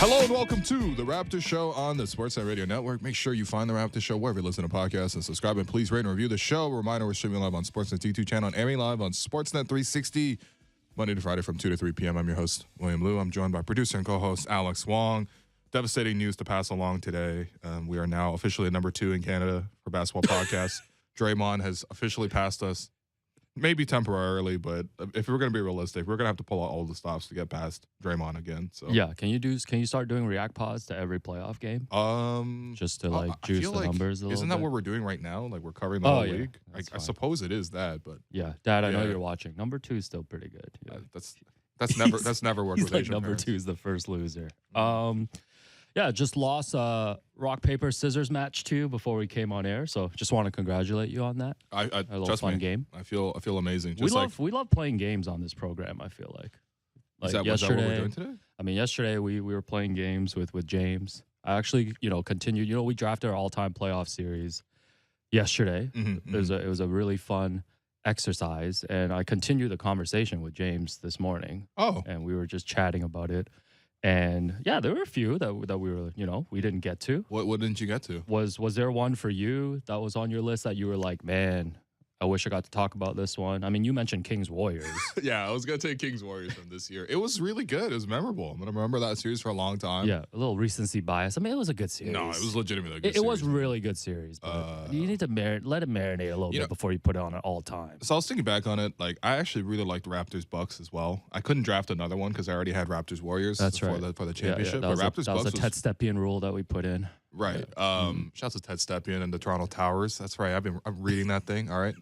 Hello and welcome to the Raptors Show on the Sportsnet Radio Network. Make sure you find the Raptors Show wherever you listen to podcasts and subscribe, and please rate and review the show. A reminder, we're streaming live on Sportsnet's YouTube channel and airing live on Sportsnet 360 Monday to Friday from 2 to 3 p.m. I'm your host, William Liu. I'm joined by producer and co-host Alex Wong. Devastating news to pass along today. We are now officially at number 2 in Canada for basketball podcasts. Draymond has officially passed us. Maybe temporarily, but if we're going to be realistic, we're going to have to pull out all the stops to get past Draymond again. So yeah, can you start doing react pods to every playoff game? Just to juice the numbers a little. Isn't that what we're doing right now? Like we're covering the whole league. I suppose it is that, but yeah, Dad, I know you're watching. Number 2 is still pretty good. Yeah. That's never worked with Asian number parents. 2 is the first loser. Yeah, just lost rock paper scissors match 2 before we came on air. So just want to congratulate you on that. A little fun game. I feel amazing. We love playing games on this program. I feel like is that what we're doing today? I mean, yesterday we were playing games with James. I actually continued. We drafted our all-time playoff series yesterday. It was a really fun exercise, and I continued the conversation with James this morning. And we were just chatting about it. And yeah, there were a few that we were, we didn't get to. What didn't you get to? Was there one for you that was on your list that you were like, man, I wish I got to talk about this one? I mean, you mentioned Kings Warriors. Yeah, I was going to take Kings Warriors from this year. It was really good. It was memorable. I'm going to remember that series for a long time. Yeah, a little recency bias. I mean, it was a good series. No, it was legitimately a good series. It was really good series. But you need to let it marinate a little bit before you put it on at all times. So I was thinking back on it. Like, I actually really liked Raptors Bucks as well. I couldn't draft another one because I already had Raptors Warriors for the championship. Yeah. That was a Ted Stepien rule that we put in. Right. Shouts to Ted Stepien and the Toronto Towers. That's right. I'm reading that thing. All right.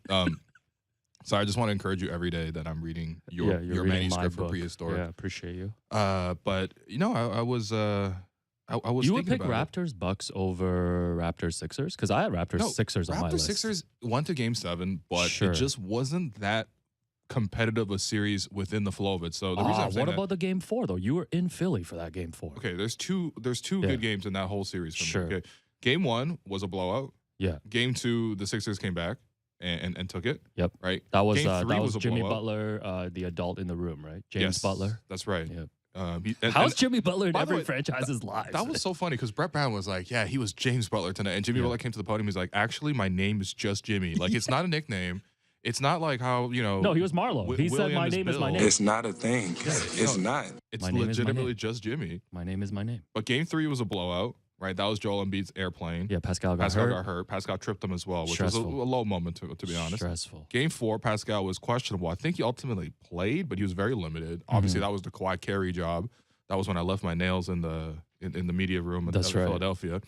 So I just want to encourage you every day that I'm reading your manuscript for Prehistoric. Yeah, appreciate you. But I was you would pick Raptors Bucks over Raptors Sixers? Because I had Raptors Sixers on my list. Raptors Sixers went to Game 7, but it just wasn't that competitive a series within the flow of it. So the reason I'm saying what about the Game 4 though? You were in Philly for that Game 4. Okay, there's two good games in that whole series. For me. Okay. Game 1 was a blowout. Yeah. Game 2, the Sixers came back and took it. Yep. Right. That was Jimmy Butler, the adult in the room, right? James Butler. That's right. Yep. How's Jimmy Butler in every franchise's lives? That was so funny because Brett Brown was like, yeah, he was James Butler tonight. And Jimmy Butler came to the podium. He's like, actually, my name is just Jimmy. Like, it's not a nickname. It's not like how, No, he was Marlo. He said, my name is my name. It's not a thing. It's not. It's legitimately just Jimmy. My name is my name. But Game 3 was a blowout. Right, that was Joel Embiid's airplane. Yeah, Pascal got hurt. Pascal tripped him as well, which was a low moment, to be honest. Stressful. Game 4, Pascal was questionable. I think he ultimately played, but he was very limited. Obviously, that was the Kawhi Carey job. That was when I left my nails in the media room in Philadelphia.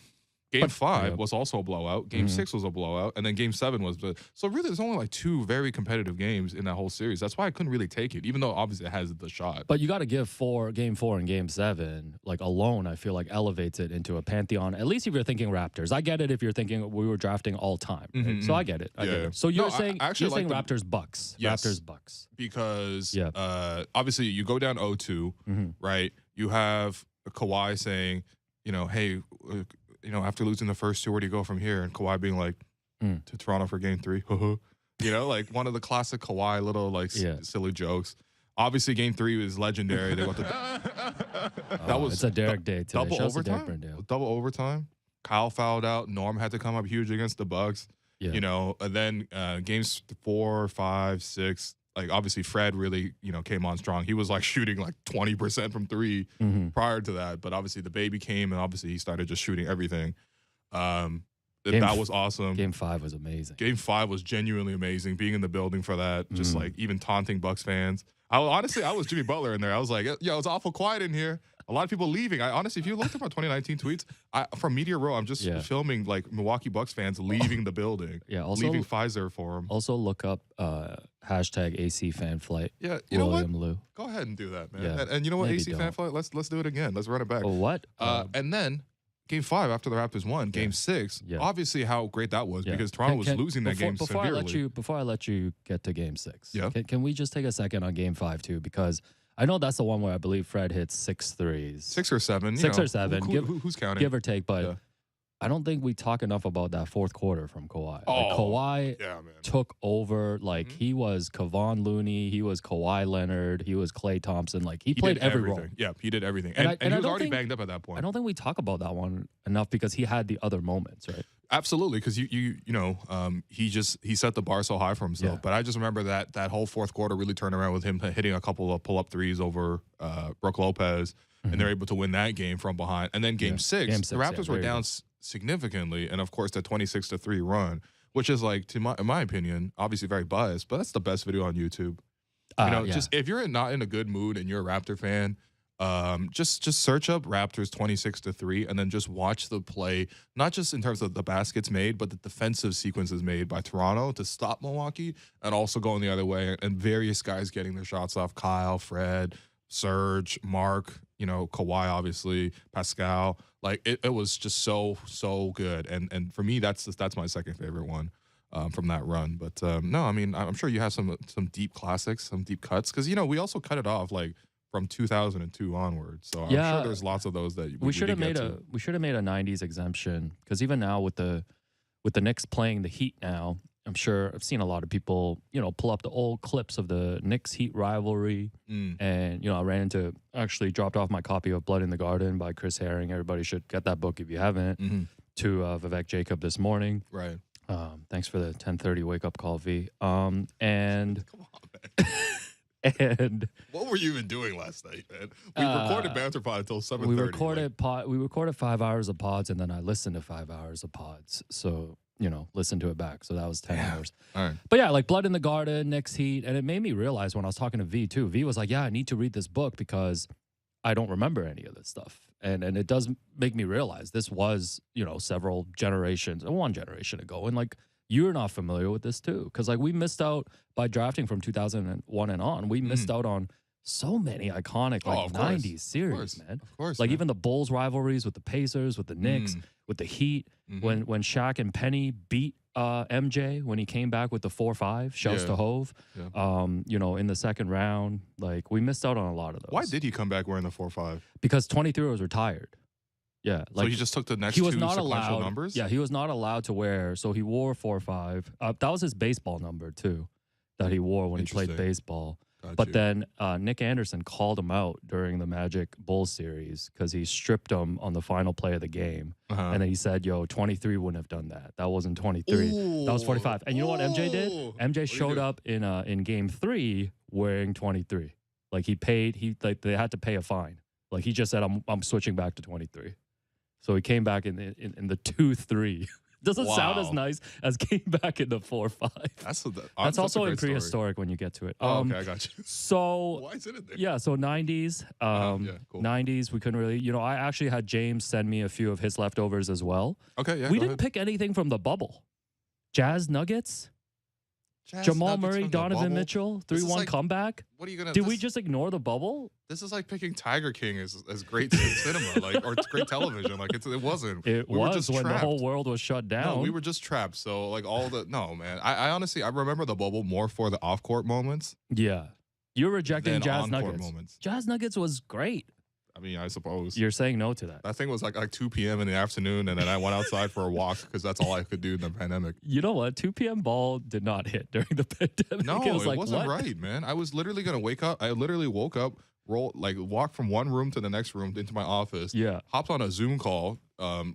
Game 5 was also a blowout. Game 6 was a blowout. And then Game 7 was so really there's only like 2 very competitive games in that whole series. That's why I couldn't really take it, even though obviously it has the shot. But you got to give Game 4 and Game 7, like alone, I feel like elevates it into a pantheon. At least if you're thinking Raptors. I get it if you're thinking we were drafting all time. Right? So I get it. I get it. So you're saying Raptors Bucks. Yes, Raptors Bucks. Because obviously you go down 0-2, right? You have Kawhi saying, hey, after losing the first 2, where do you go from here? And Kawhi being like, to Toronto for Game 3. Like one of the classic Kawhi little silly jokes. Obviously, Game 3 is legendary. They went to it's a Derek day today. Double overtime. Kyle fouled out. Norm had to come up huge against the Bucks. Yeah. And then games 4, 5, 6. Like obviously Fred really, came on strong. He was like shooting like 20% from 3 prior to that. But obviously the baby came and obviously he started just shooting everything. That was awesome. Game 5 was amazing. Game 5 was genuinely amazing. Being in the building for that, just like even taunting Bucks fans. I was Jimmy Butler in there. I was like, yo, it's awful quiet in here. A lot of people leaving. If you looked at my 2019 tweets, from Media Row, I'm just filming like Milwaukee Bucks fans leaving the building. Yeah, also leaving Pfizer Forum. Also look up hashtag AC Fan Flight. Yeah, William Liu. Go ahead and do that, man. Yeah, and you know what, AC Fan Flight, let's do it again. Let's run it back. What? And then Game 5 after the Raptors won. Game 6, obviously how great that was because Toronto was losing that game severely. Before I let you get to Game 6, can we just take a second on Game 5 too? Because I know that's the one where I believe Fred hits 6 threes. 6 or 7. 6 or 7. Who's counting? Give or take. But I don't think we talk enough about that fourth quarter from Kawhi. Oh, Like Kawhi yeah, man. took over. Like he was Kevon Looney, he was Kawhi Leonard, he was Klay Thompson. Like he played did every everything. role. Yeah, he did everything. And And, I he was don't already think- banged up at that point. I don't think we talk about that one enough because he had the other moments, right? Absolutely, because he set the bar so high for himself. Yeah. But I just remember that whole fourth quarter really turned around with him hitting a couple of pull-up threes over Brook Lopez, and they're able to win that game from behind. And then game six, the Raptors were down significantly, and of course the 26-3 run, which is like, in my opinion, obviously very biased, but that's the best video on YouTube. Just if you're not in a good mood and you're a Raptor fan, just search up Raptors 26-3 and then just watch the play, not just in terms of the baskets made, but the defensive sequences made by Toronto to stop Milwaukee, and also going the other way, and various guys getting their shots off. Kyle, Fred, Serge, Mark, Kawhi, obviously, Pascal. Like it was just so good. And for me, that's my second favorite one from that run. But no, I mean, I'm sure you have some deep classics, some deep cuts, because we also cut it off like from 2002 onward. So I'm sure there's lots of those that we should have made a 90s exemption, because even now with the Knicks playing the Heat now, I'm sure I've seen a lot of people, pull up the old clips of the Knicks Heat rivalry. And, I actually dropped off my copy of Blood in the Garden by Chris Herring. Everybody should get that book if you haven't, to Vivek Jacob this morning. Right. Thanks for the 10:30 wake up call, V. And Come on, man. and what were you even doing last night, man? We recorded Banter Pod until 7:30. We recorded 5 hours of pods, and then I listened to 5 hours of pods. So, listen to it back. So that was 10 hours. All right. But yeah, like Blood in the Garden, Knicks Heat. And it made me realize when I was talking to V too, V was like, yeah, I need to read this book because I don't remember any of this stuff. And it does make me realize this was, several generations, one generation ago. And like, you're not familiar with this too. Because like we missed out by drafting from 2001 and on. We missed out on so many iconic 90s series, man. Of course. Like man. even the Bulls rivalries with the Pacers, with the Knicks, with the Heat, when Shaq and Penny beat MJ when he came back with the 4-5, shouts to Hove. Yeah. In the second round, like we missed out on a lot of those. Why did he come back wearing the 4-5? Because 23 was retired. Yeah, So he just took the next he was two not sequential allowed, numbers? Yeah, he was not allowed to wear. So he wore 4-5. That was his baseball number too, that he wore when he played baseball. Got But you. then Nick Anderson called him out during the Magic Bulls series because he stripped him on the final play of the game. And then he said, 23 wouldn't have done that. That wasn't 23. That was 45. And you know what MJ did? MJ showed up in game 3 wearing 23. Like they had to pay a fine. Like he just said, I'm switching back to 23. So he came back in the 2-3. Doesn't sound as nice as came back in the 4-5. That's also in prehistoric when you get to it. Okay, I got you. So Why is it in there? yeah, so 90s, cool. 90s. We couldn't really, I actually had James send me a few of his leftovers as well. Okay, yeah. We go didn't ahead. pick anything from the bubble. Jazz Nuggets, Jazz Jamal Nuggets Murray, from the Donovan bubble? Mitchell, This is 3-1 like- comeback. What are you gonna? Did we just ignore the bubble? This is like picking Tiger King as great cinema, or great television. Like it wasn't. It we were was just when trapped. the whole world was shut down. No, we were just trapped. So like no, man. I honestly remember the bubble more for the off court moments. Yeah. You're rejecting than Jazz on-court Nuggets. moments. Jazz Nuggets was great. I mean, I suppose. You're saying no to that. That thing was like 2 p.m. in the afternoon, and then I went outside for a walk because that's all I could do in the pandemic. You know what? 2 p.m. ball did not hit during the pandemic. No, it was like, wasn't what? right, man. I was literally gonna wake up. I literally woke up, walk from one room to the next room into my office. Yeah. Hopped on a Zoom call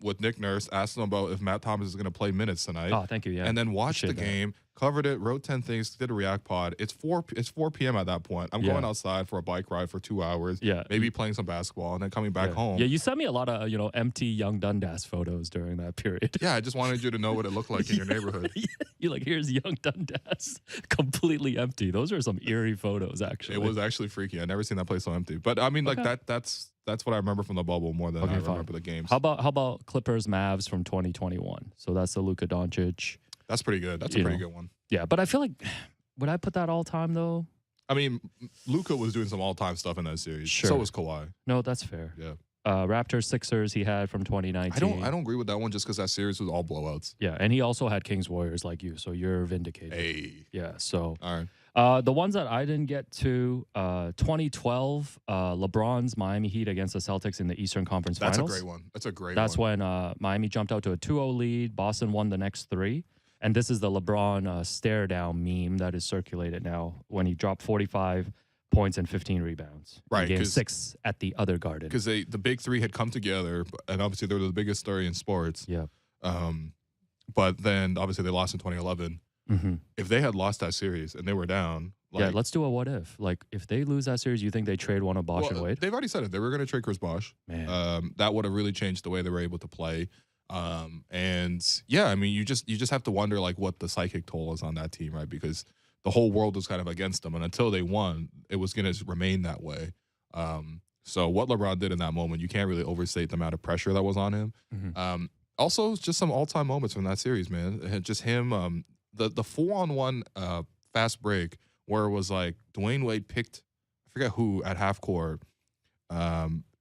with Nick Nurse, asked him about if Matt Thomas is gonna play minutes tonight. Oh, thank you. Yeah. And then watched the Appreciate that. game, covered it, wrote 10 things, did a React pod. It's 4 p.m. at that point. I'm going outside for a bike ride for 2 hours. Yeah. Maybe playing some basketball and then coming back home. Yeah, you sent me a lot of, empty young Dundas photos during that period. Yeah, I just wanted you to know what it looked like in your neighborhood. You're like, here's young Dundas, completely empty. Those are some eerie photos, actually. It was actually freaky. I never seen that place so empty. But I mean, like that's what I remember from the bubble more than I remember the games. How about Clippers Mavs from 2021? So that's the Luka Doncic. That's pretty good. That's a pretty good one. Yeah, but I feel like, would I put that all time though? I mean, Luka was doing some all-time stuff in that series. Sure. So was Kawhi. No, that's fair. Yeah. Raptors Sixers he had from 2019. I don't agree with that one just because that series was all blowouts. Yeah, and he also had Kings Warriors like you, so you're vindicated. Hey. Yeah, so All The ones that I didn't get to, 2012, LeBron's Miami Heat against the Celtics in the Eastern Conference That's Finals. a great one. That's a great That's one. when Miami jumped out to a 2-0 lead. Boston won the next 3. And this is the LeBron stare down meme that is circulated now when he dropped 45 points and 15 rebounds. Right, Game 6 at the other Garden. Because the big three had come together, and obviously they were the biggest story in sports. Yeah. But then obviously they lost in 2011. Mm-hmm. If they had lost that series and they were down, Yeah, let's do a what if. Like, if they lose that series, you think they trade one of Bosh and Wade? they've already said it. They were going to trade Chris Bosh. Man. That would have really changed the way they were able to play. And yeah, I mean, you just have to wonder like what the psychic toll is on that team, right? Because the whole world was kind of against them, and until they won, it was going to remain that way. So what LeBron did in that moment, you can't really overstate the amount of pressure that was on him. Mm-hmm. Also, just some all-time moments from that series, man. Just him, the 4-on-1 fast break where it was like Dwayne Wade picked, I forget who at half court.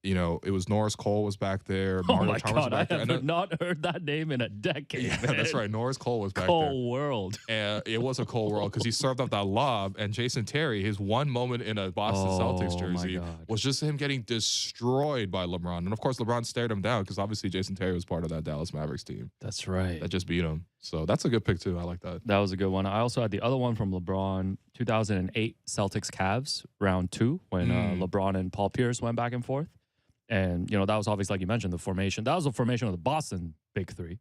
It was Norris Cole was back there. Oh Mario my Chalmers was God, I back there. have not heard that name in a decade. Yeah, man. that's right. Norris Cole was back Cold world. there. It was a cold world because he served up that lob, and Jason Terry, his one moment in a Boston Celtics jersey was just him getting destroyed by LeBron. And of course, LeBron stared him down because obviously Jason Terry was part of that Dallas Mavericks team That's right. that just beat him. So that's a good pick too. I like that. That was a good one. I also had the other one from LeBron, 2008 Celtics Cavs, round 2, when LeBron and Paul Pierce went back and forth. And, that was obviously, like you mentioned, the formation. That was the formation of the Boston Big Three.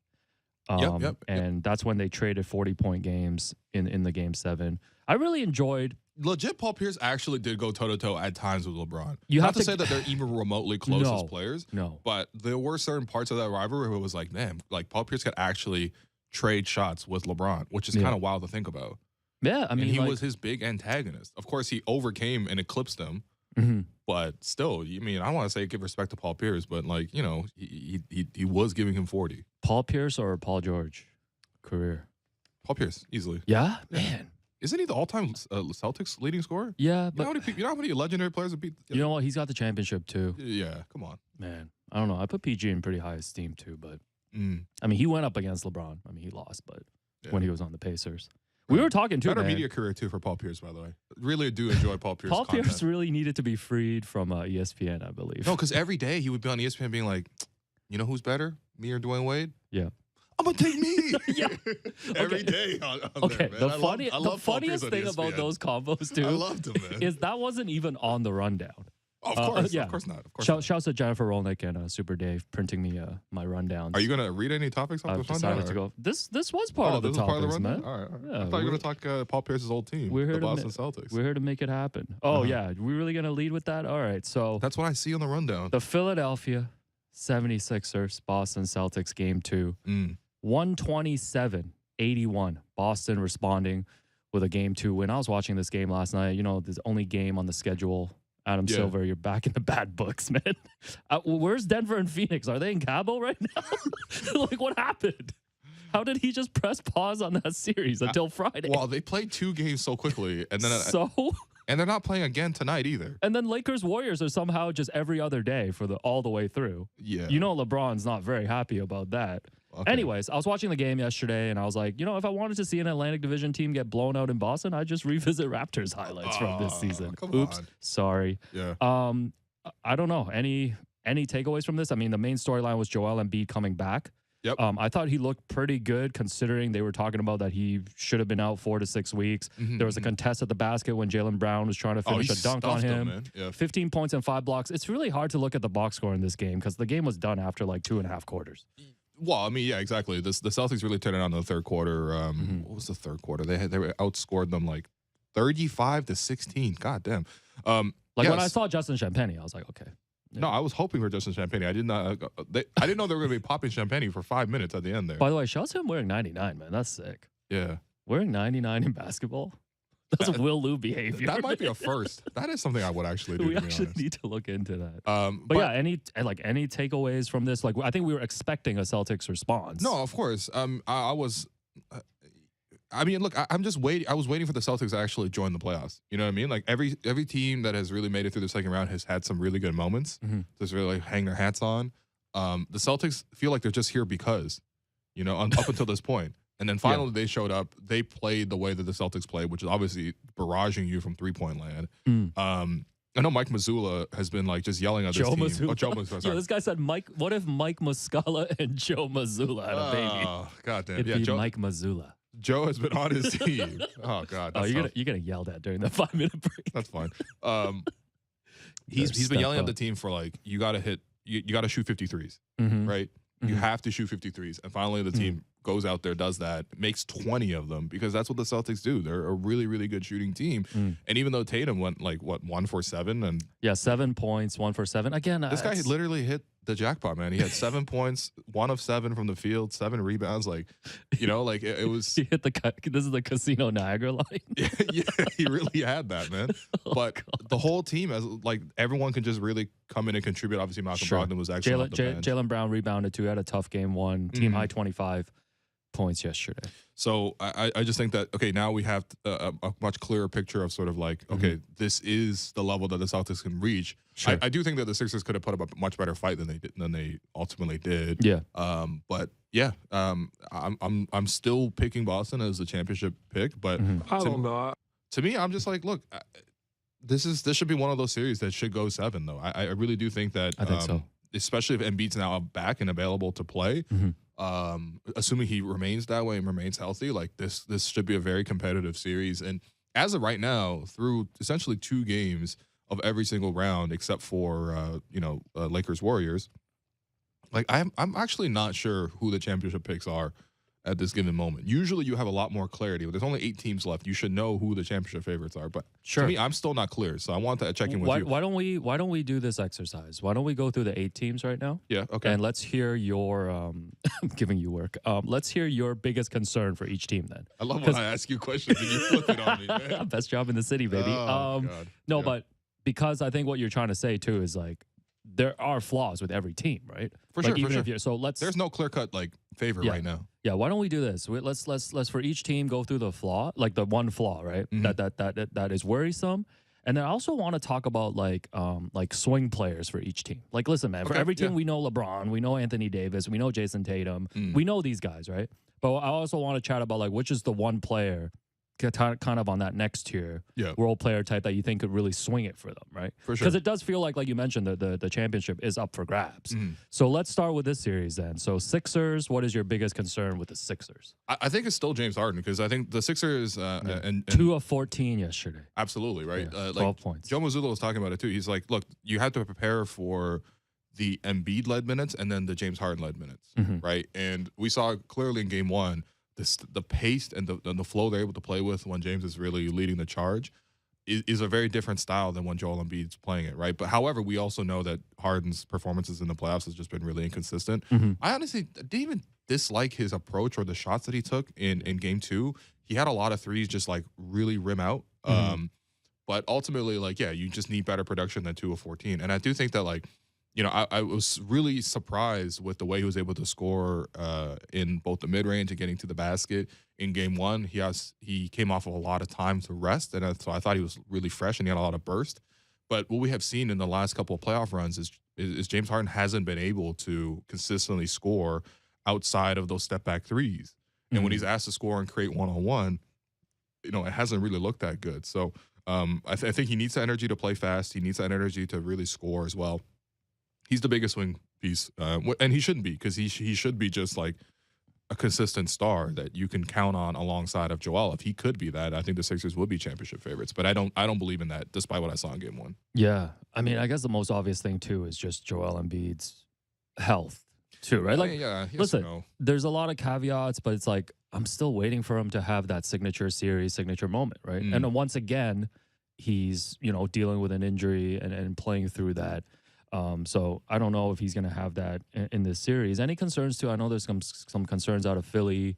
And that's when they traded 40-point games in the Game 7. I really enjoyed. Legit, Paul Pierce actually did go toe-to-toe at times with LeBron. You Not have to to say that they're even remotely close as players. No. But there were certain parts of that rivalry where it was like, man, like Paul Pierce could actually trade shots with LeBron, which is kind of wild to think about. Yeah, I mean, and he was his big antagonist. Of course, he overcame and eclipsed him. Mm-hmm. But still, I mean, I want to say give respect to Paul Pierce, but like, he was giving him 40. Paul Pierce or Paul George career? Paul Pierce, easily. Yeah, man. Isn't he the all-time Celtics leading scorer? Yeah, but you know how many legendary players have beat? You know what? He's got the championship too. Yeah, come on, man. I don't know. I put PG in pretty high esteem too, but I mean, he went up against LeBron. I mean, he lost, but when he was on the Pacers. We were talking too. Better media career too for Paul Pierce, by the way. Really do enjoy Paul Pierce. Paul Pierce really needed to be freed from ESPN, I believe. No, because every day he would be on ESPN being like, "You know who's better, me or Dwayne Wade?" Yeah, I'm gonna take me. Yeah, every day. On okay, there, man. The funniest thing about those combos too, I loved him, man. Is that wasn't even on the rundown. Of course, of course not. Of course. Shouts to Jennifer Rolnick and Super Dave printing me my rundowns. Are you gonna read any topics off the rundown? Decided to go. This was part of the topics, man. All right. Yeah, I thought you were gonna talk Paul Pierce's old team, the Boston Celtics. We're here to make it happen. Oh yeah, we're really gonna lead with that. All right, so that's what I see on the rundown. The Philadelphia 76ers Boston Celtics game 2, 127-81. Boston responding with a game 2 win. I was watching this game last night. The only game on the schedule. Adam Silver, you're back in the bad books, man. Where's Denver and Phoenix? Are they in Cabo right now? Like, what happened? How did he just press pause on that series until Friday? Well, they played 2 games so quickly, and then and they're not playing again tonight either. And then Lakers Warriors are somehow just every other day for all the way through. Yeah, LeBron's not very happy about that. Okay. Anyways, I was watching the game yesterday, and I was like, if I wanted to see an Atlantic Division team get blown out in Boston, I'd just revisit Raptors highlights from this season. Oops, sorry. Yeah. I don't know. Any takeaways from this? I mean, the main storyline was Joel Embiid coming back. Yep. I thought he looked pretty good considering they were talking about that he should have been out 4 to 6 weeks. There was a contest at the basket when Jaylen Brown was trying to finish a dunk on him. 15 points and 5 blocks. It's really hard to look at the box score in this game because the game was done after like 2.5 quarters. Well, I mean, yeah, exactly. The Celtics really turned it on in the third quarter. What was the third quarter? They outscored them like 35-16. God damn. When I saw Justin Champagnie, I was like, okay. Yeah. No, I was hoping for Justin Champagnie. I didn't know they were going to be popping Champagnie for 5 minutes at the end there. By the way, shouts to him wearing 99, man. That's sick. Yeah. Wearing 99 in basketball? That's Will Lou behavior. That might be a first. That is something I would actually do. We actually need to look into that. But yeah, any takeaways from this? Like, I think we were expecting a Celtics response. No, of course. I was. I mean, look, I'm just waiting. I was waiting for the Celtics to actually join the playoffs. You know what I mean? Like every team that has really made it through the second round has had some really good moments. Just really hang their hats on. The Celtics feel like they're just here because, up until this point. And then finally they showed up. They played the way that the Celtics played, which is obviously barraging you from 3-point land. I know Mike Mazzulla has been like just yelling at this team. Mazzulla. Oh, Joe Mazzulla. Yeah, this guy said, Mike. What if Mike Muscala and Joe Mazzulla had a baby? Oh, goddamn. It'd Yeah, be Joe, Mike Mazzulla. Joe has been on his team. Oh, God. That's You're gonna yelled at during the 5-minute break. That's fine. He's been yelling at the team for like, you got to hit, you got to shoot 53s, right? You have to shoot 53s. And finally the team goes out there, does that, makes 20 of them because that's what the Celtics do. They're a really, really good shooting team. And even though Tatum went like, 1 for 7 and 7 points, 1 for 7. Again, this guy literally hit the jackpot, man. He had 7 points, 1 of 7 from the field, 7 rebounds. Like, you know, like it was. He hit this is the Casino Niagara line. Yeah, he really had that, man. But the whole team, as like everyone can just really come in and contribute. Obviously, Malcolm Brogdon was excellent. Jaylen Brown rebounded too. Had a tough game 1. Team high 25 points yesterday. So I just think that, okay, now we have a much clearer picture of sort of like, okay, this is the level that the Celtics can reach. Sure. I do think that the Sixers could have put up a much better fight than they ultimately did. Yeah. But yeah, I'm still picking Boston as the championship pick. But I don't know. To me, I'm just like, look, this should be one of those series that should go 7 though. I really do think that. I think so. Especially if Embiid's now back and available to play. Assuming he remains that way and remains healthy, like this should be a very competitive series. And as of right now, through essentially 2 games of every single round, except for Lakers Warriors, like I'm actually not sure who the championship picks are at this given moment. Usually you have a lot more clarity. But there's only 8 teams left. You should know who the championship favorites are. But to me, I'm still not clear. So I want to check in with you. Why don't we do this exercise? Why don't we go through the 8 teams right now? Yeah, okay. And let's hear your I'm giving you work. Let's hear your biggest concern for each team then. I love when I ask you questions and you flip it on me, man. Best job in the city, baby. Oh, God. No, Yeah. But because I think what you're trying to say too is like there are flaws with every team, right? For like sure, even if so there's no clear-cut like favor right now. Yeah, why don't we do this? Let's for each team go through the flaw, like the one flaw, right? That is worrisome. And then I also want to talk about like swing players for each team. Like, listen, man, for every team we know LeBron, we know Anthony Davis, we know Jason Tatum, we know these guys, right? But I also want to chat about like which is the one player kind of on that next tier role player type that you think could really swing it for them, right? For sure. Because it does feel like you mentioned, the championship is up for grabs. So let's start with this series then. So Sixers, what is your biggest concern with the Sixers? I think it's still James Harden because I think the Sixers and 2 of 14 yesterday. Absolutely, right? Yeah, 12 like points. Joe Mazzulla was talking about it too. He's like, look, you have to prepare for the Embiid-led minutes and then the James Harden-led minutes, right? And we saw clearly in game 1 the pace and the flow they're able to play with when James is really leading the charge is a very different style than when Joel Embiid's playing it, right? But however, we also know that Harden's performances in the playoffs has just been really inconsistent. I honestly didn't even dislike his approach or the shots that he took in game 2. He had a lot of threes just like really rim out. But ultimately, like, yeah, you just need better production than 2 of 14. And I do think that like, I was really surprised with the way he was able to score in both the mid-range and getting to the basket. In game 1, he came off of a lot of time to rest, and so I thought he was really fresh and he had a lot of burst. But what we have seen in the last couple of playoff runs is James Harden hasn't been able to consistently score outside of those step-back threes. And when he's asked to score and create one-on-one, it hasn't really looked that good. So I think he needs the energy to play fast. He needs that energy to really score as well. He's the biggest swing piece, and he shouldn't be because he should be just like a consistent star that you can count on alongside of Joel. If he could be that, I think the Sixers would be championship favorites. But I don't believe in that, despite what I saw in game 1. Yeah, I mean, I guess the most obvious thing too is just Joel Embiid's health too, right? Like, yes listen, no. There's a lot of caveats, but it's like I'm still waiting for him to have that signature moment, right? And then once again, he's dealing with an injury and playing through that. So I don't know if he's going to have that in this series. Any concerns too? I know there's some concerns out of Philly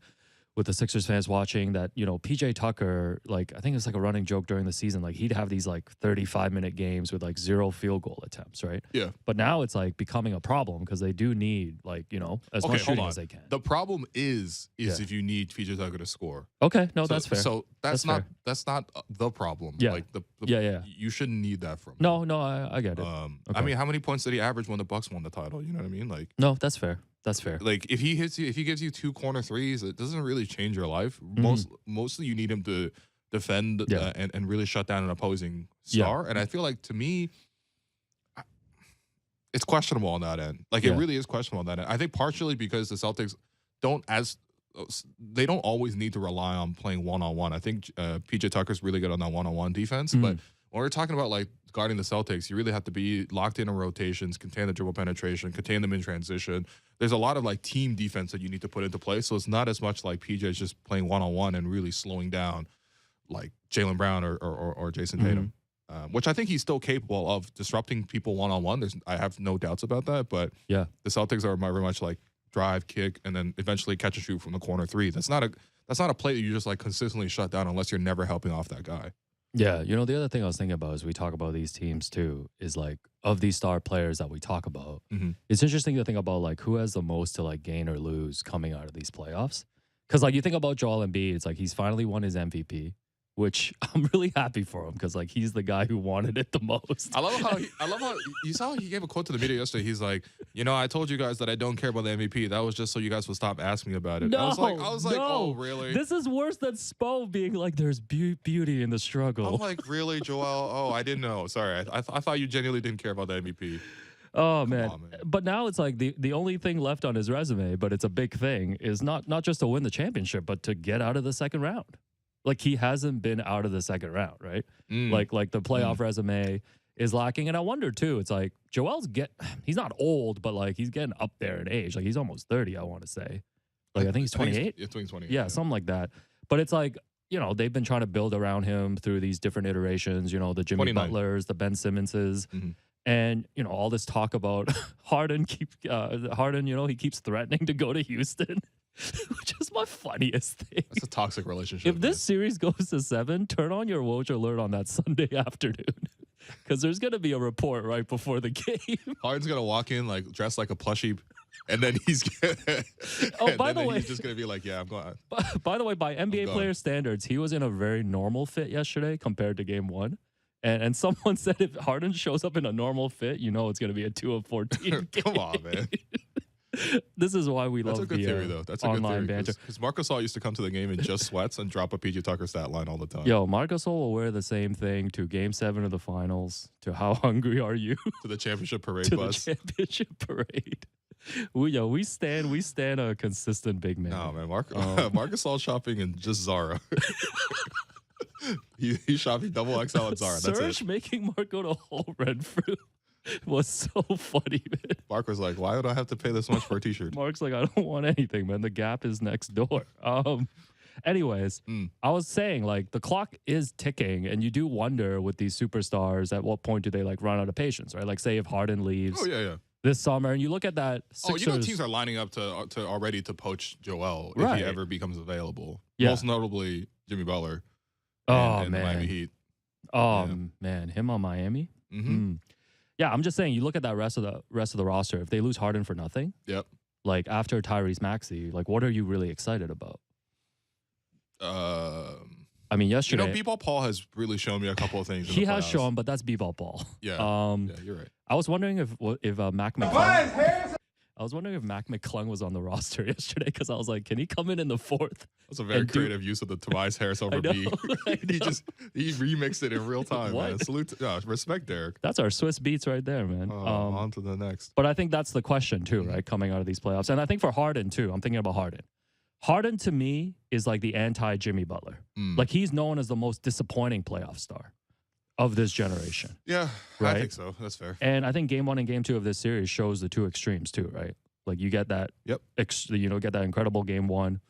with the Sixers fans watching that, PJ Tucker, like, I think it's like a running joke during the season. Like, he'd have these like 35-minute games with like 0 field goal attempts, right? Yeah. But now it's like becoming a problem because they do need like, as much shooting as they can. The problem is if you need PJ Tucker to score. Okay. No, that's fair. So that's not the problem. Yeah. Like you shouldn't need that from him. No, I get it. I mean, how many points did he average when the Bucks won the title? You know what I mean? Like, no, that's fair. That's fair. Like if he gives you 2 corner threes, it doesn't really change your life. Mostly you need him to defend and really shut down an opposing star. And I feel like, to me, it's questionable on that end. Like it really is questionable on that end. I think partially because the Celtics they don't always need to rely on playing one-on-one. I think PJ Tucker's really good on that one-on-one defense. But when we're talking about like guarding the Celtics, you really have to be locked in on rotations, contain the dribble penetration, contain them in transition. There's a lot of like team defense that you need to put into place. So it's not as much like PJ's just playing one-on-one and really slowing down like Jaylen Brown or Jason Tatum. Which I think he's still capable of disrupting people one-on-one. I have no doubts about that. But the Celtics are very much like drive, kick, and then eventually catch and shoot from the corner three. That's not a play that you just like consistently shut down unless you're never helping off that guy. Yeah, the other thing I was thinking about as we talk about these teams too is like of these star players that we talk about, it's interesting to think about like who has the most to like gain or lose coming out of these playoffs. Because like you think about Joel Embiid, it's like he's finally won his MVP, which I'm really happy for him because like he's the guy who wanted it the most. I love how you saw he gave a quote to the media yesterday. He's like, I told you guys that I don't care about the MVP. That was just so you guys would stop asking me about it. No, I was like, oh really? This is worse than Spo being like, there's beauty in the struggle. I'm like, really, Joel? Oh, I didn't know. Sorry, I thought you genuinely didn't care about the MVP. Oh man. But now it's like the only thing left on his resume, but it's a big thing, is not just to win the championship, but to get out of the second round. Like he hasn't been out of the second round, right? Like the playoff resume is lacking. And I wonder too, it's like he's not old, but like he's getting up there in age. Like he's almost 30, I want to say. Like I think he's 28. It's 28. Yeah, something like that. But it's like, they've been trying to build around him through these different iterations, the Jimmy 29. Butlers, the Ben Simmonses. And, all this talk about Harden, he keeps threatening to go to Houston. Which is my funniest thing. It's a toxic relationship. If this series goes to 7, turn on your Woj alert on that Sunday afternoon. Because there's going to be a report right before the game. Harden's going to walk in like dressed like a plushie. And then he's by the way, he's just going to be like, yeah, I'm going. By the way, by NBA player standards, he was in a very normal fit yesterday compared to game 1. And someone said if Harden shows up in a normal fit, it's going to be a 2 of 14 game. Come on, man. This is why we love a good theory, though. That's a online good theory, banter. Because Marc Gasol used to come to the game in just sweats and drop a PJ Tucker stat line all the time. Yo, Marc Gasol will wear the same thing to Game 7 of the Finals, to How Hungry Are You? To the championship parade to bus. The championship parade. We stand a consistent big man. No, man. Marc Gasol shopping in just Zara. He's shopping double XL at Zara. That's Serge it. making Marc go to whole Renfrew was so funny, man. Marc was like, why would I have to pay this much for a t-shirt? Mark's like, I don't want anything, man. The Gap is next door. Anyways, I was saying, like, the clock is ticking, and you do wonder with these superstars, at what point do they, like, run out of patience, right? Like, say if Harden leaves this summer, and you look at that Sixers... teams are lining up to already to poach Joel right. if he ever becomes available. Yeah. Most notably, Jimmy Butler. And the Miami Heat. Man, him on Miami? Yeah, I'm just saying, you look at that rest of the roster. If they lose Harden for nothing, like after Tyrese Maxey, like what are you really excited about? I mean, yesterday, B-Ball Paul has really shown me a couple of things. He has shown, but that's B-Ball Paul. Yeah, you're right. I was wondering if Mac McClung. I was wondering if Mac McClung was on the roster yesterday because I was like, can he come in the fourth? That's a very creative use of the Tobias Harris over B. he remixed it in real time, man. Salute, respect, Derek. That's our Swiss beats right there, man. On to the next. But I think that's the question too, right? Coming out of these playoffs, and I think for Harden too. I'm thinking about Harden. Harden to me is like the anti-Jimmy Butler. Like he's known as the most disappointing playoff star of this generation. Yeah, right? I think so. That's fair. And I think game 1 and game 2 of this series shows the two extremes too, right? Like you get that, get that incredible game 1.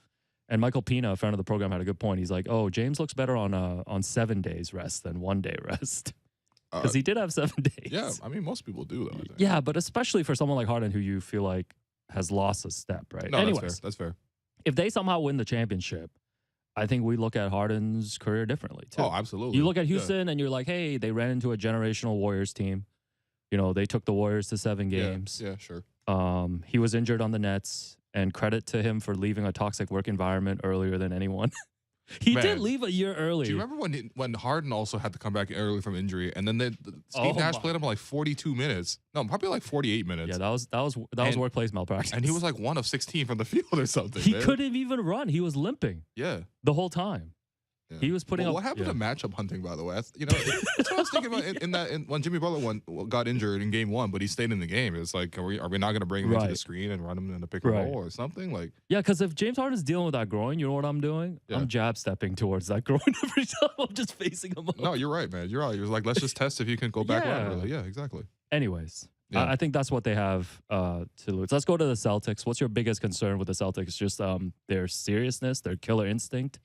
And Michael Pina, a friend of the program, had a good point. He's like, "Oh, James looks better on 7 days rest than 1 day rest." Because he did have 7 days. Yeah, I mean, most people do, though. I think. Yeah, but especially for someone like Harden, who you feel like has lost a step, right? No, anyways, that's fair. If they somehow win the championship, I think we look at Harden's career differently, too. Oh, absolutely. You look at Houston and you're like, hey, they ran into a generational Warriors team. They took the Warriors to 7 games. Yeah, sure. He was injured on the Nets, and credit to him for leaving a toxic work environment earlier than anyone. He Man. did leave a year early. Do you remember when Harden also had to come back early from injury, and then Steve Oh Nash my- played him like 42 minutes? No, probably like 48 minutes. Yeah, that was And- workplace malpractice. And he was like 1 of 16 from the field or something. he man. couldn't even run. He was limping Yeah. the whole time. Yeah. He was putting Well, up. what happened yeah. to matchup hunting, by the way? That's what I was thinking about when Jimmy Butler got injured in game 1, but he stayed in the game. It's like, are we not going to bring him into the Right. screen and run him in a pick and Right. roll or something? Like, Yeah, because if James Harden's dealing with that groin, you know what I'm doing? Yeah. I'm jab stepping towards that groin every time. I'm just facing him up. no, you're right, man. You're right. You're like, let's just test if you can go back Yeah. laterally. Yeah, exactly. Anyways, Yeah. I think that's what they have to lose. Let's go to the Celtics. What's your biggest concern with the Celtics? Just their seriousness, their killer instinct?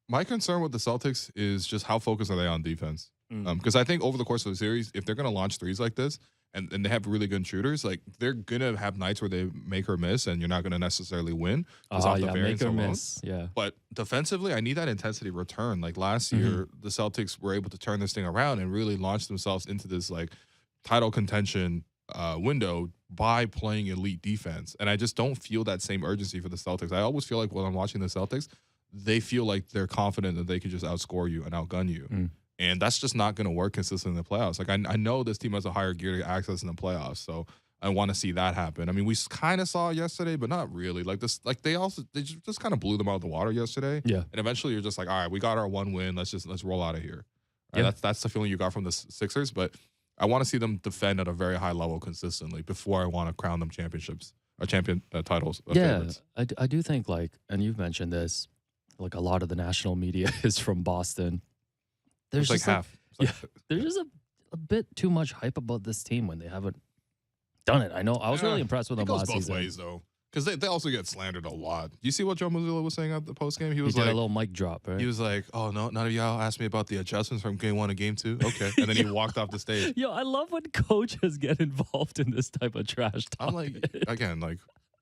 My concern with the Celtics is just how focused are they on defense? Because I think over the course of the series, if they're going to launch threes like this and they have really good shooters, like they're going to have nights where they make or miss, and you're not going to necessarily win. Off the Yeah, variance make or alone. miss. Yeah. But defensively, I need that intensity return. Like last year, the Celtics were able to turn this thing around and really launch themselves into this like title contention window by playing elite defense. And I just don't feel that same urgency for the Celtics. I always feel like when I'm watching the Celtics, they feel like they're confident that they could just outscore you and outgun you. And that's just not going to work consistently in the playoffs. Like I know this team has a higher gear to access in the playoffs, so I want to see that happen. I mean, we kind of saw it yesterday, but not really. Like this, like they just kind of blew them out of the water yesterday. Yeah. And eventually, you're just like, all right, we got our one win. Let's roll out of here. Right? Yeah. That's the feeling you got from the Sixers. But I want to see them defend at a very high level consistently before I want to crown them championships or champion titles. Favorites. I do think and you've mentioned this, like a lot of the national media is from Boston. There's like just half. It's like- there's just a bit too much hype about this team when they haven't done it. I know. I was really impressed with It them goes last both season. ways though, because they also get slandered a lot. You see what Joe Mazzulla was saying at the post game? He He was did like, a little mic drop, right? he was like, "Oh no, none of y'all asked me about the adjustments from game 1 to game 2." Okay, and then he walked off the stage. Yo, I love when coaches get involved in this type of trash talk. I'm like, again, like,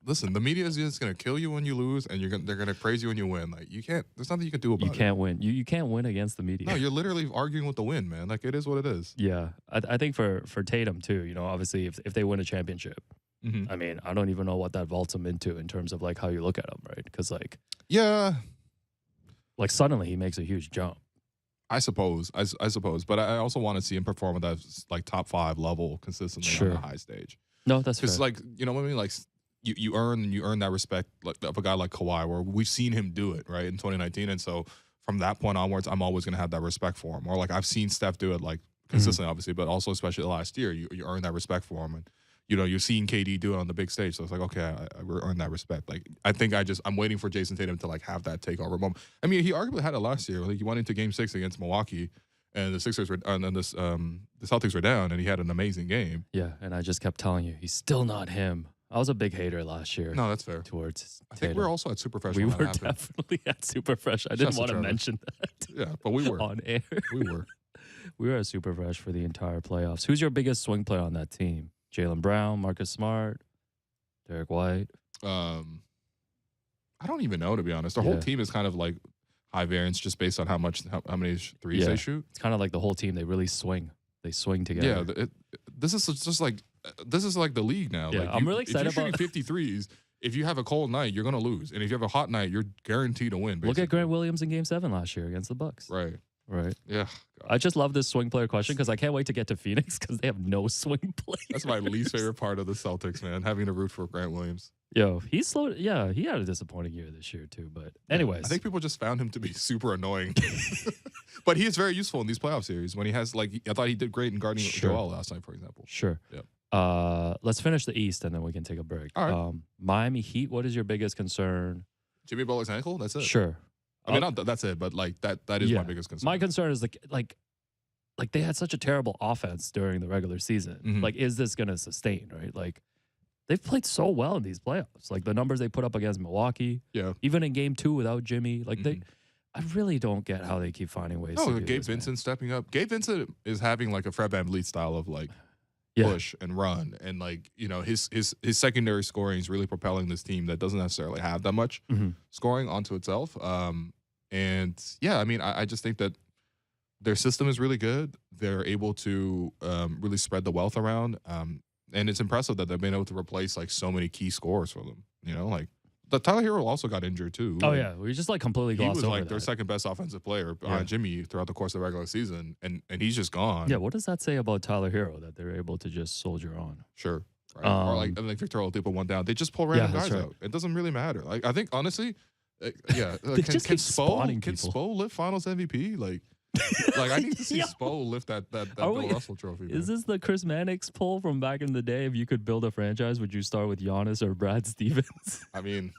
listen, the media is just gonna kill you when you lose, and they're gonna praise you when you win. Like, you can't. There's nothing you can do about You it. can't win. You can't win against the media. No, you're literally arguing with the win, man. Like, it is what it is. Yeah, I think for Tatum too. You know, obviously, if they win a championship, Mhm. I mean, I don't even know what that vaults him into in terms of like how you look at him, right? Because like Yeah, suddenly he makes a huge jump. I suppose. I suppose, but I also want to see him perform at that like top 5 level consistently on Sure. the high stage. No, that's fair. Because like, you know what I mean? Like you earn that respect like of a guy like Kawhi, where we've seen him do it right in 2019, and so from that point onwards, I'm always gonna have that respect for him. Or like I've seen Steph do it like consistently, obviously, but also especially last year, you earn that respect for him, and you know you're seeing KD do it on the big stage, so it's like okay, I earn that respect. Like I think I'm waiting for Jason Tatum to like have that takeover moment. I mean, he arguably had it last year. Like he went into Game 6 against Milwaukee. And the Sixers were, and then the Celtics were down, and he had an amazing game. Yeah, and I just kept telling you, he's still not him. I was a big hater last year. No, that's fair. Towards I think Tatum. we're also at Superfresh. We when that were happened. definitely at Superfresh. I Shouts didn't to want to Trevor. mention that Yeah, but we were. on air. We were. We were at Superfresh for the entire playoffs. Who's your biggest swing player on that team? Jaylen Brown, Marcus Smart, Derek White. I don't even know, to be honest. The whole Yeah. team is kind of like high variance just based on how many threes Yeah. they shoot. It's kind of like the whole team. They really swing. They swing together. Yeah, this is just like the league now. Yeah, like I'm really excited if you're about- shooting 50 threes, if you have a cold night, you're gonna lose, and if you have a hot night, you're guaranteed to win. Look at basically. Grant Williams in Game 7 last year against the Bucks. Right. Right. Yeah. I just love this swing player question because I can't wait to get to Phoenix because they have no swing players. That's my least favorite part of the Celtics, man. Having to root for Grant Williams. Yo, he's slow. Yeah, he had a disappointing year this year too. But anyways, I think people just found him to be super annoying. But he is very useful in these playoff series when he has like I thought he did great in guarding Sure. Joel last night, for example. sure. Yep. Let's finish the East and then we can take a break. All right. Miami Heat. What is your biggest concern? Jimmy Butler's ankle, that's it. Sure. I mean, not that's it, but like that is Yeah. my biggest concern. My concern is like they had such a terrible offense during the regular season. Mhm. Like, is this going to sustain? Right? Like, they've played so well in these playoffs. Like the numbers they put up against Milwaukee, Yeah. even in Game 2 without Jimmy. Like Mhm. I really don't get how they keep finding ways. No, to do Gabe this, man. Vincent stepping up. Gabe Vincent is having like a Fred VanVleet style of like Yeah. push and run, and like you know his secondary scoring is really propelling this team that doesn't necessarily have that much Mhm. scoring onto itself. And yeah, I mean, I just think that their system is really good. They're able to really spread the wealth around, and it's impressive that they've been able to replace like so many key scorers for them. You know, like The Tyler Hero also got injured too. Oh yeah, we just like completely He glossed was over like their that. second best offensive player behind Jimmy throughout the course of the regular season, and he's just gone. Yeah, what does that say about Tyler Hero that they're able to just soldier on? Sure. Right. Or like Victor Oladipo went down. They just pull random guys out. It doesn't really matter. Like I think honestly, yeah. They just keep spawning Can people. Spo lift Finals MVP? Like I need to see Spo lift that Bill Russell trophy. Is this the Chris Mannix poll from back in the day? If you could build a franchise, would you start with Giannis or Brad Stevens? I mean,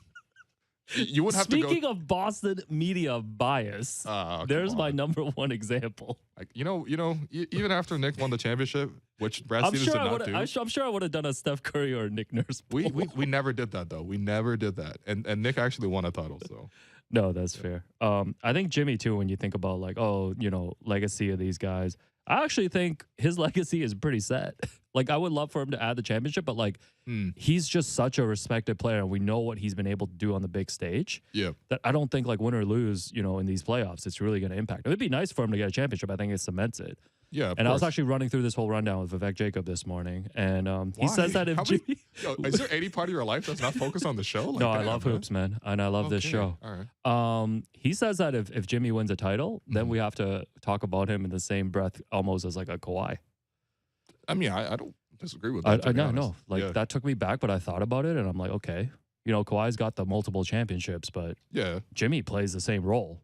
you would have to go. Speaking of Boston media bias, there's my number one example. Like, even after Nick won the championship, which Brad Stevens did not do. I'm sure I would have done a Steph Curry or a Nick Nurse poll. We never did that though. We never did that. And Nick actually won a title. So no, that's fair. I think Jimmy too. When you think about like, legacy of these guys, I actually think his legacy is pretty set. Like, I would love for him to add the championship, but like, he's just such a respected player, and we know what he's been able to do on the big stage. Yeah, that I don't think like win or lose, in these playoffs, it's really going to impact. It'd be nice for him to get a championship. I think it cements it. Yeah, and I was actually running through this whole rundown with Vivek Jacob this morning, and he says that if Jimmy, is there any part of your life that's not focused on the show? Like, no, I love hoops, man, and I love this show. All right. He says that if Jimmy wins a title, then we have to talk about him in the same breath, almost as like a Kawhi. I mean, I don't disagree with that. No. Like that took me back, but I thought about it, and I'm like, okay, Kawhi's got the multiple championships, but Jimmy plays the same role.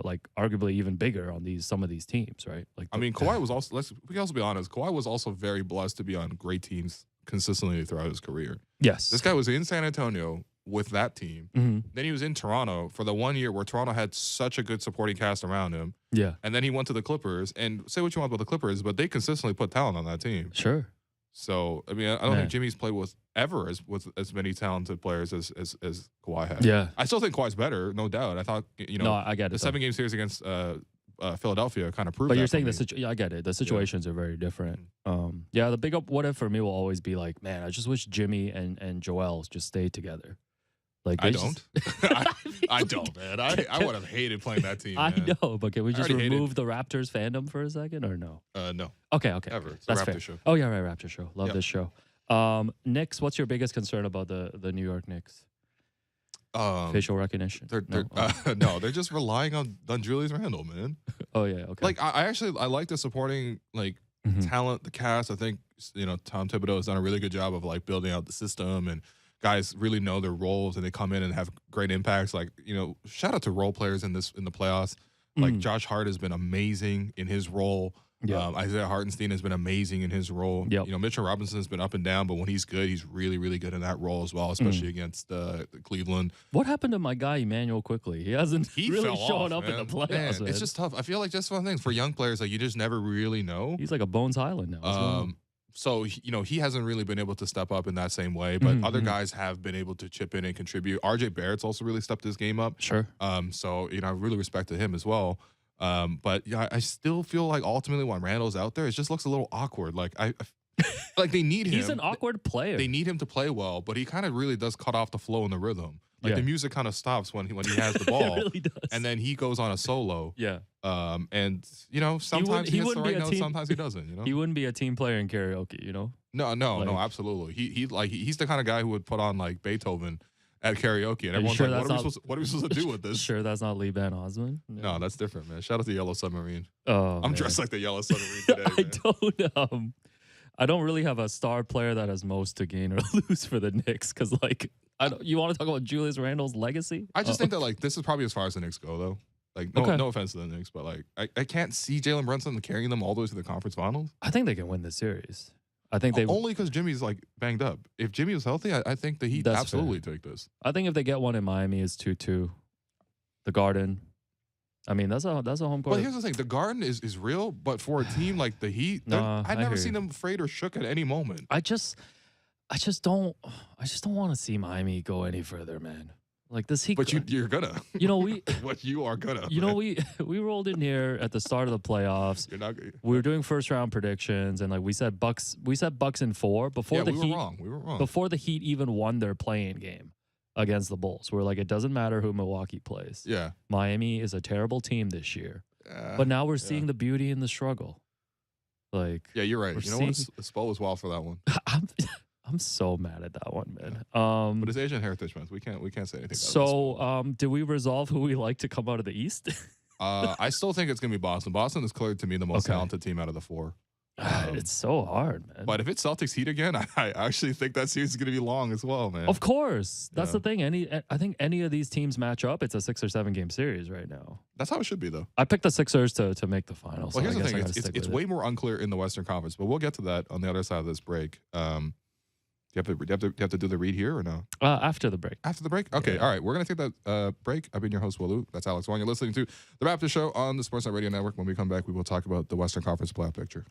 Like arguably even bigger on some of these teams, right? Like, I mean, Kawhi was also. We can also be honest. Kawhi was also very blessed to be on great teams consistently throughout his career. Yes, this guy was in San Antonio with that team. Then he was in Toronto for the 1 year where Toronto had such a good supporting cast around him. Yeah, and then he went to the Clippers. And say what you want about the Clippers, but they consistently put talent on that team. Sure. So I mean, I don't think Jimmy's played with as many talented players as Kawhi had. Yeah, I still think Kawhi's better, no doubt. I thought no, I get it. The 7-game series against Philadelphia kind of proved. But you're saying I get it. The situations are very different. The big up what if for me will always be like, man, I just wish Jimmy and Joel just stayed together. Like I don't. I don't, man. I would have hated playing that team. I man. know, but can we just remove the Raptors fandom for a second, or no? No. Okay. Ever. It's That's the Raptors fair. show. Oh yeah, right. Raptors show. Love this show. Knicks. What's your biggest concern about the New York Knicks? Facial recognition. They're just relying on Julius Randle, man. Oh yeah. Okay. Like I like the supporting talent, the cast. I think Tom Thibodeau has done a really good job of like building out the system, and guys really know their roles and they come in and have great impacts. Like, shout out to role players in the playoffs. Like Josh Hart has been amazing in his role. Isaiah Hartenstein has been amazing in his role. Mitchell Robinson has been up and down, but when he's good, he's really, really good in that role as well, especially against Cleveland. What happened to my guy Emmanuel Quickly? He hasn't really shown up in the playoffs. Man. It's just tough. I feel like just one thing for young players, like you just never really know. He's like a Bones Highland now. So, he hasn't really been able to step up in that same way, but other guys have been able to chip in and contribute. RJ Barrett's also really stepped his game up. Sure. So, I really respected him as well. But I still feel like ultimately when Randall's out there, it just looks a little awkward. Like like they need him. He's an awkward player. They need him to play well, but he kind of really does cut off the flow and the rhythm. Like the music kind of stops when he has the ball. It really does. And then he goes on a solo. Yeah. And sometimes he hits the right note, sometimes he doesn't. He wouldn't be a team player in karaoke. No, absolutely. He's the kind of guy who would put on like Beethoven at karaoke, and everyone's like, what are we supposed to do with this? Sure, that's not Lee Van Osmond. No, that's different, man. Shout out to Yellow Submarine. Oh, I'm dressed like the Yellow Submarine today. I don't really have a star player that has most to gain or lose for the Knicks, because like you want to talk about Julius Randle's legacy? I just think that like this is probably as far as the Knicks go, though. Like no offense to the Knicks, but like I can't see Jalen Brunson carrying them all the way to the conference finals. I think they can win the series. I think they only because Jimmy's like banged up. If Jimmy was healthy, I think the Heat absolutely take this. I think if they get one in Miami, it's 2-2. The Garden. I mean, that's a home court. But here's the thing: the Garden is real, but for a team like the Heat, I've never seen them afraid or shook at any moment. I just don't want to see Miami go any further, man. Like this Heat. But you're gonna. What you are gonna. We rolled in here at the start of the playoffs. We were doing first round predictions, and like we said Bucks in 4 before the Heat. We were wrong. Before the Heat even won their play-in game against the Bulls. We're like, it doesn't matter who Milwaukee plays. Yeah. Miami is a terrible team this year. But now we're seeing the beauty in the struggle. Like, yeah, you're right. You know what? Spo was wild for that one. I'm so mad at that one, man. But it's Asian Heritage Month. We can't say anything about this. So, did we resolve who we like to come out of the East? I still think it's gonna be Boston. Boston is clearly to me the most Okay. talented team out of the four. It's so hard, man. But if it's Celtics Heat again, I actually think that series is gonna be long as well, man. Of course, that's Yeah. the thing. I think any of these teams match up. It's a 6 or 7 game series right now. That's how it should be, though. I picked the Sixers to make the finals. Well, so here's I the guess thing: I gotta it's stick it's with way it. more unclear in the Western Conference, but we'll get to that on the other side of this break. Do you have to do the read here or no? After the break. After the break? Okay, Yeah. all right. We're going to take that break. I've been your host, Walu. That's Alex Wong. You're listening to The Raptors Show on the Sportsnet Radio Network. When we come back, we will talk about the Western Conference playoff picture.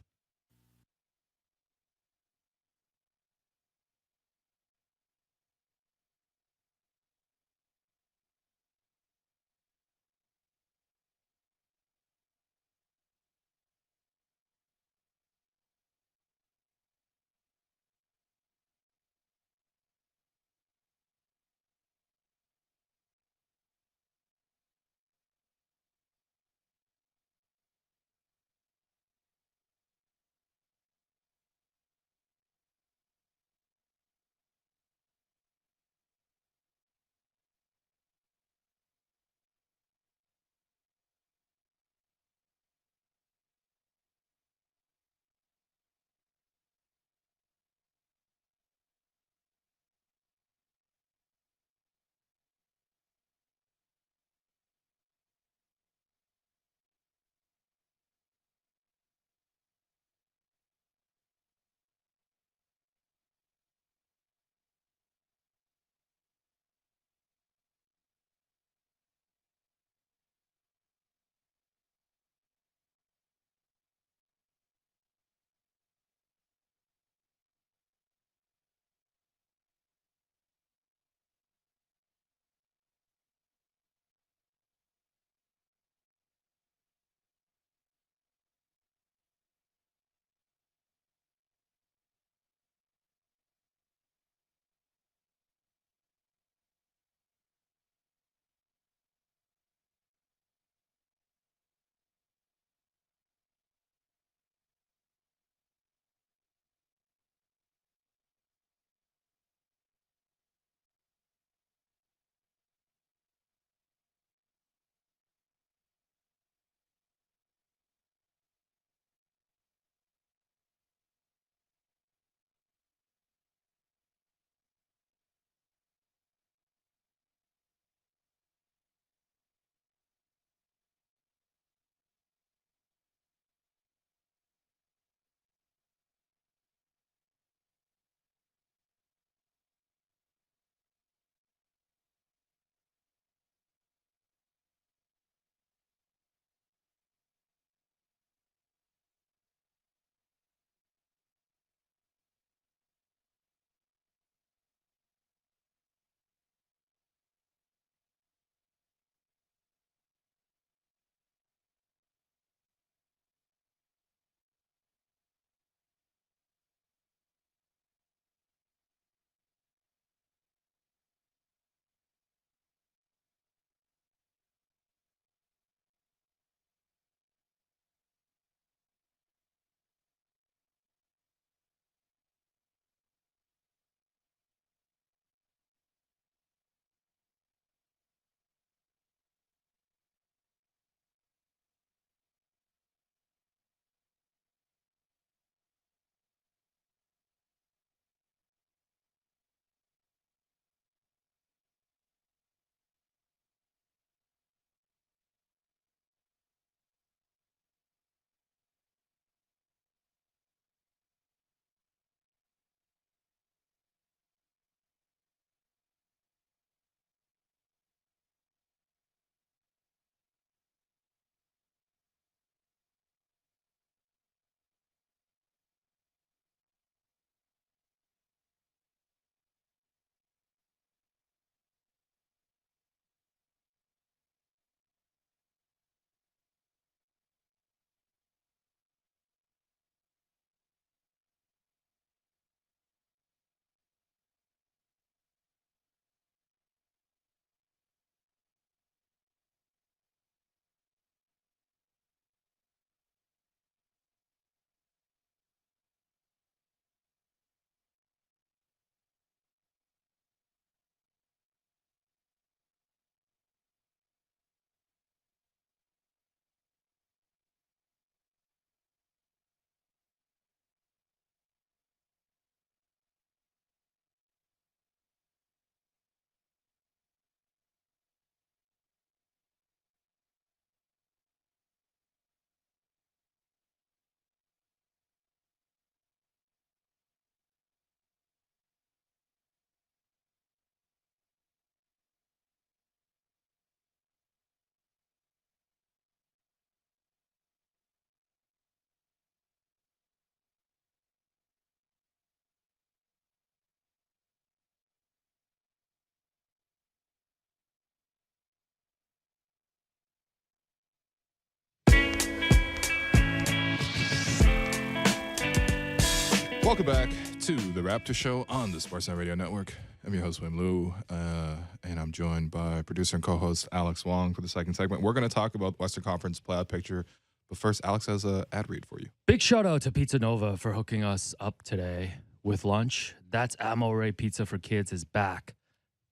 Welcome back to the Raptors Show on the Sportsnet Radio Network. I'm your host, Wim Liu, and I'm joined by producer and co-host Alex Wong for the second segment. We're going to talk about Western Conference playoff picture, but first, Alex has an ad read for you. Big shout out to Pizza Nova for hooking us up today with lunch. That's Amore Pizza for Kids is back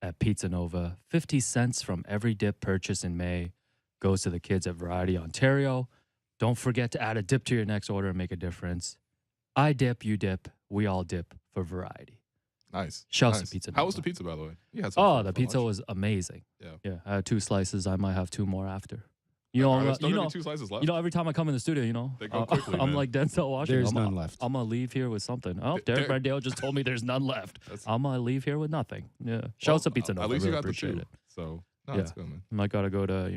at Pizza Nova. 50 cents from every dip purchase in May goes to the kids at Variety Ontario. Don't forget to add a dip to your next order and make a difference. I dip, you dip, we all dip for variety. Nice. Shouts to Pizza Nova. How was the pizza, by the way? The pizza was amazing. Yeah. I had 2 slices. I might have 2 more after. There's still gonna be 2 slices left. Every time I come in the studio, they go quickly, I'm man. like Denzel Washington. There's none left. I'm going to leave here with something. Oh, Derek Brandale just told me there's none left. I'm going to leave here with nothing. Yeah. Shouts to Pizza Nova. At least you got the appreciate 2. it. So, that's good, man. I might got to go to,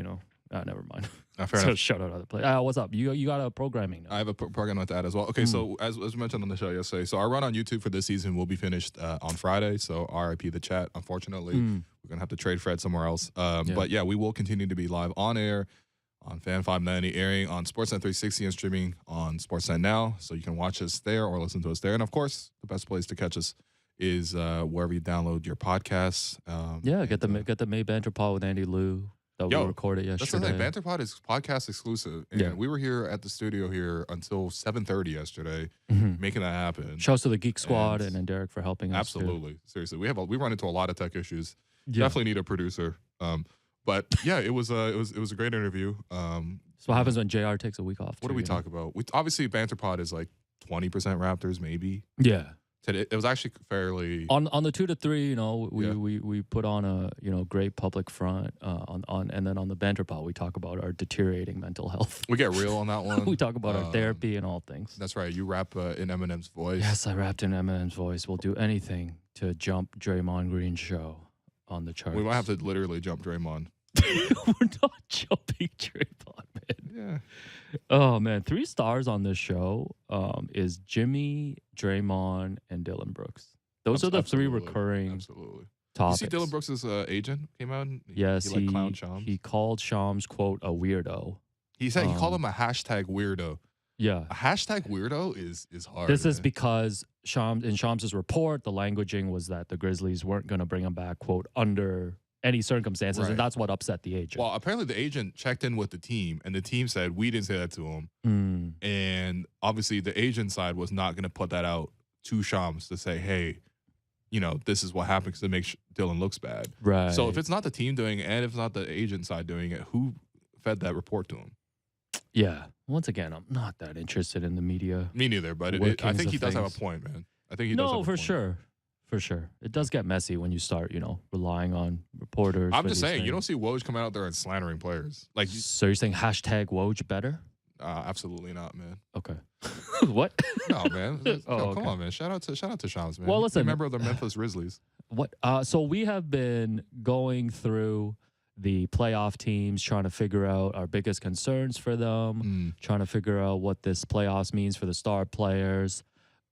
never mind. Fair enough. Shout out other place. What's up? You got a programming now. I have a program with that as well. Okay, so as we mentioned on the show yesterday, so our run on YouTube for this season will be finished on Friday. So RIP the chat. Unfortunately, we're going to have to trade Fred somewhere else. But yeah, we will continue to be live on air on Fan 590, airing on Sportsnet 360 and streaming on Sportsnet Now. So you can watch us there or listen to us there. And of course, the best place to catch us is wherever you download your podcasts. Get the May Banter Pod with Andy Liu. That we recorded yesterday. That's the thing. Banter Pod is podcast exclusive. And we were here at the studio here until 7:30 yesterday, making that happen. Shouts to the Geek Squad and Derek for helping us. Absolutely. Seriously. We run into a lot of tech issues. Definitely need a producer. But yeah, it was a great interview. So what happens when JR takes a week off? What do we talk about? Obviously Banter Pod is like 20% Raptors, maybe. Yeah. It was actually fairly on the 2 to 3. We put on a great public front and then on the Banter Pod we talk about our deteriorating mental health. We get real on that one. We talk about our therapy and all things. That's right. You rap in Eminem's voice. Yes, I rapped in Eminem's voice. We'll do anything to jump Draymond Green's show on the charts. We might have to literally jump Draymond. We're not jumping Draymond, man. Yeah. Oh man, 3 stars on this show is Jimmy, Draymond, and Dylan Brooks. Those are the 3 recurring topics. You see Dylan Brooks' agent came out and he clowned Shams? He called Shams, quote, a weirdo. He said he called him a hashtag weirdo. Yeah. A hashtag weirdo is hard. This is because in Shams' report, the languaging was that the Grizzlies weren't going to bring him back, quote, under any circumstances, and that's what upset the agent. Well, apparently the agent checked in with the team, and the team said, we didn't say that to him. And obviously the agent side was not going to put that out to Shams to say, hey, this is what happened because it makes Dylan looks bad. Right. So if it's not the team doing it, and if it's not the agent side doing it, who fed that report to him? Yeah. Once again, I'm not that interested in the media. Me neither, but I think he does have a point, man. I think he does have a point. No, for sure. For sure. It does get messy when you start, relying on reporters. I'm just saying, you don't see Woj coming out there and slandering players. So you're saying hashtag Woj better? Absolutely not, man. Okay. What? No, man. Okay. Come on, man. Shout out to Shams, man. Well, listen. Member of the Memphis Grizzlies. What? So we have been going through the playoff teams, trying to figure out our biggest concerns for them, trying to figure out what this playoffs means for the star players.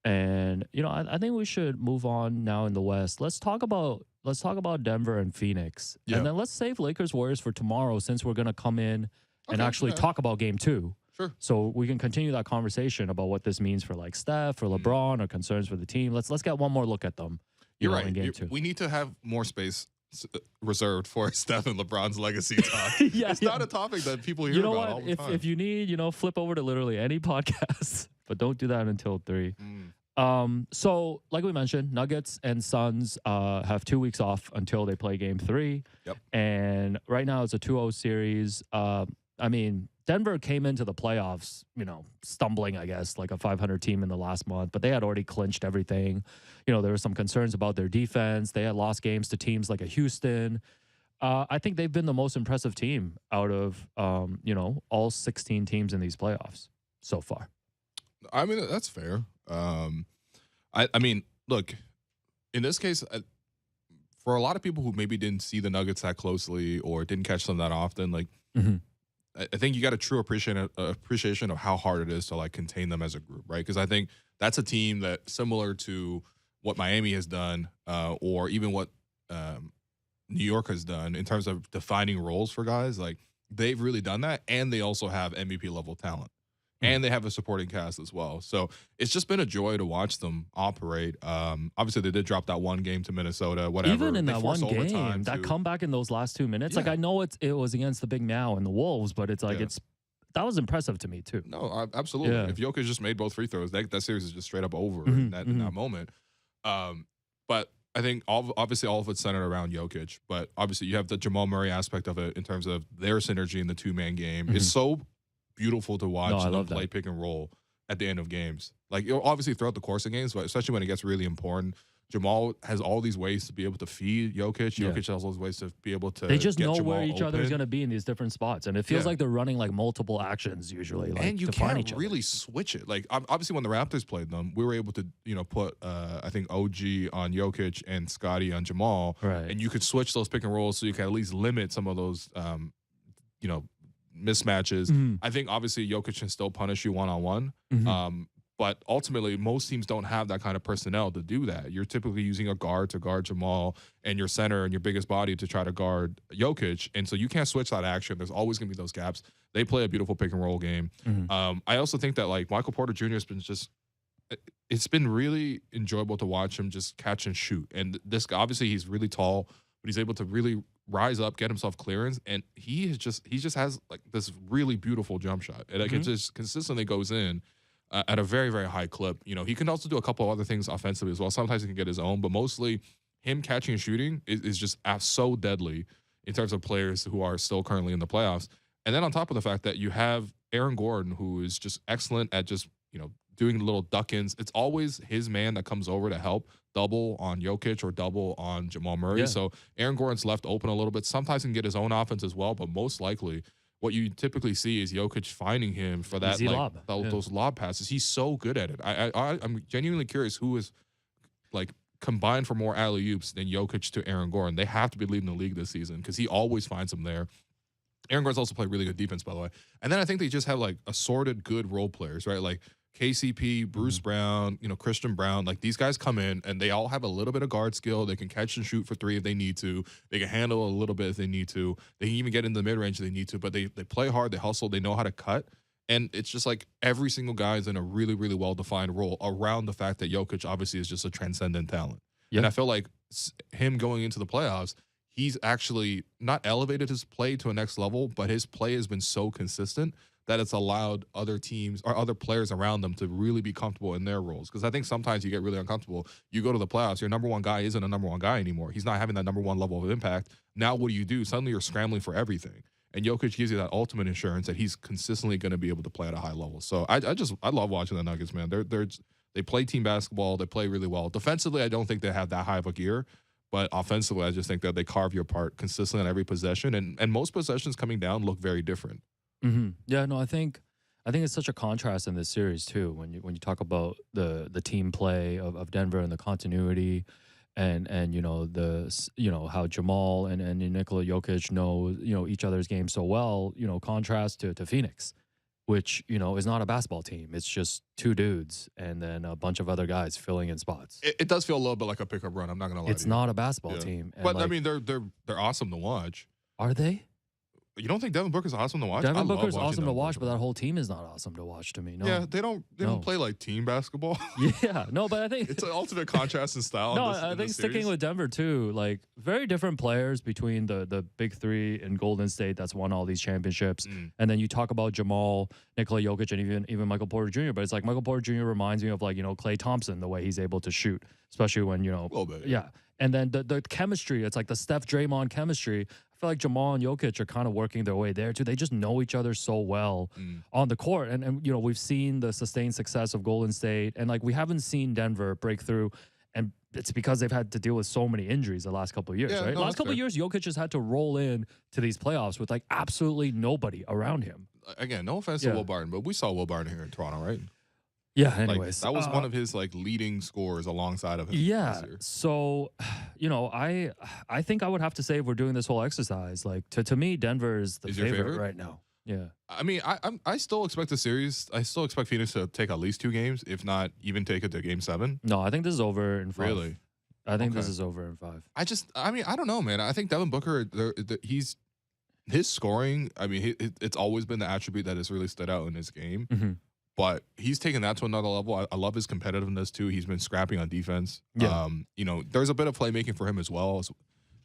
And I think we should move on now in the West. Let's talk about Denver and Phoenix, and then let's save Lakers Warriors for tomorrow, since we're gonna come in and actually talk about Game 2. Sure. So we can continue that conversation about what this means for like Steph or LeBron or concerns for the team. Let's get one more look at them. You're right. In Game 2. We need to have more space reserved for Steph and LeBron's legacy talk. It's not a topic that people hear about all the time. If you need, flip over to literally any podcast, but don't do that until 3. So like we mentioned, Nuggets and Suns have 2 weeks off until they play Game 3. Yep. And right now it's a 2-0 series. Denver came into the playoffs, stumbling, I guess, like a 500 team in the last month, but they had already clinched everything. There were some concerns about their defense. They had lost games to teams like a Houston. I think they've been the most impressive team out of, all 16 teams in these playoffs so far. I mean, that's fair. I mean, look, in this case, for a lot of people who maybe didn't see the Nuggets that closely or didn't catch them that often, like, I think you got a true appreciation of how hard it is to like contain them as a group, right? Because I think that's a team that, similar to what Miami has done, or even what New York has done in terms of defining roles for guys, like they've really done that, and they also have MVP level talent. and they have a supporting cast as well. So it's just been a joy to watch them operate. Obviously, they did drop that one game to Minnesota, whatever. Even in they that one forced game, that comeback in those last 2 minutes, like Yeah. I know it was against the Big Meow and the Wolves, but it's like that was impressive to me too. No, absolutely. Yeah. If Jokic just made both free throws, that series is just straight up over Mhm, in that moment. But I think obviously all of it's centered around Jokic. But obviously you have the Jamal Murray aspect of it in terms of their synergy in the two-man game. It's so beautiful to watch them play pick and roll at the end of games. Like obviously throughout the course of games, but especially when it gets really important. Jamal has all these ways to be able to feed Jokic. Jokic has all these ways to be able to. They just get know Jamal where each other is open. going to be in these different spots, and it feels like they're running like multiple actions usually. Like, And you to find can't each other. really switch it. Like obviously, when the Raptors played them, we were able to put I think OG on Jokic and Scotty on Jamal, Right. and you could switch those pick and rolls so you can at least limit some of those mismatches. I think obviously Jokic can still punish you one-on-one. But ultimately, most teams don't have that kind of personnel to do that. You're typically using a guard to guard Jamal and your center and your biggest body to try to guard Jokic. And so you can't switch that action. There's always going to be those gaps. They play a beautiful pick and roll game. I also think that like Michael Porter Jr. has been it's been really enjoyable to watch him just catch and shoot. And this guy, obviously he's really tall, but he's able to really rise up, get himself clearance. And he just has like this really beautiful jump shot. And like it just consistently goes in. At a very, very high clip. He can also do a couple of other things offensively as well. Sometimes he can get his own, but mostly him catching and shooting is just so deadly in terms of players who are still currently in the playoffs. And then on top of the fact that you have Aaron Gordon, who is just excellent at just, doing little duck-ins. It's always his man that comes over to help double on Jokic or double on Jamal Murray. Yeah. So Aaron Gordon's left open a little bit. Sometimes he can get his own offense as well, but most likely what you typically see is Jokic finding him for that Easy lob. those lob passes. He's so good at it. I'm genuinely curious who is like combined for more alley-oops than Jokic to Aaron Gordon. They have to be leading the league this season because he always finds them there. Aaron Gordon's also played really good defense, by the way. And then I think they just have like assorted good role players, right? Like KCP, Bruce Brown, Christian Brown. Like these guys come in and they all have a little bit of guard skill. They can catch and shoot for three if they need to. They can handle a little bit if they need to. They can even get into the mid-range if they need to. But they play hard, they hustle, they know how to cut. And it's just like every single guy is in a really, really well-defined role around the fact that Jokic obviously is just a transcendent talent. Yeah. And I feel like him going into the playoffs, he's actually not elevated his play to a next level, but his play has been so consistent that it's allowed other teams or other players around them to really be comfortable in their roles. Because I think sometimes you get really uncomfortable. You go to the playoffs, your number one guy isn't a number one guy anymore. He's not having that number one level of impact. Now what do? Suddenly you're scrambling for everything. And Jokic gives you that ultimate insurance that he's consistently going to be able to play at a high level. So I love watching the Nuggets, man. They play team basketball. They play really well. Defensively, I don't think they have that high of a gear. But offensively, I just think that they carve you apart consistently on every possession. And most possessions coming down look very different. Yeah, no, I think it's such a contrast in this series too. When you talk about the team play of Denver and the continuity, and how Jamal and Nikola Jokic know each other's game so well. Contrast to Phoenix, which is not a basketball team. It's just two dudes and then a bunch of other guys filling in spots. It does feel a little bit like a pickup run. I'm not gonna lie. It's not a basketball team. And but I mean, they're awesome to watch. Are they? You don't think Devin Booker's awesome to watch? Devin Booker's awesome to watch, but that whole team is not awesome to watch to me. No. Yeah, they don't play like team basketball. Yeah, no, but I think it's an ultimate contrast in style. No, I think sticking with Denver too, like very different players between the big three in Golden State that's won all these championships, and then you talk about Jamal, Nikola Jokic, and even Michael Porter Jr. But it's like Michael Porter Jr. reminds me of like Klay Thompson, the way he's able to shoot, especially when a little bit. Yeah. And then the chemistry, it's like the Steph Draymond chemistry. I feel like Jamal and Jokic are kind of working their way there too. They just know each other so well on the court. And we've seen the sustained success of Golden State. And like we haven't seen Denver break through. And it's because they've had to deal with so many injuries the last couple of years, right? No, last couple of years, Jokic has had to roll in to these playoffs with like absolutely nobody around him. Again, no offense to Will Barton, but we saw Will Barton here in Toronto, right? Yeah, anyways. Like, that was one of his like leading scorers alongside of him. Yeah. So, I think I would have to say if we're doing this whole exercise, like to me, Denver is the favorite right now. Yeah. I mean, I still expect the series. I still expect Phoenix to take at least 2 games, if not even take it to Game 7. No, I think this is over in 5. Really? I think this is over in 5. I don't know, man. I think Devin Booker, his scoring, I mean, it's always been the attribute that has really stood out in his game. But he's taken that to another level. I love his competitiveness too. He's been scrapping on defense. Yeah. There's a bit of playmaking for him as well.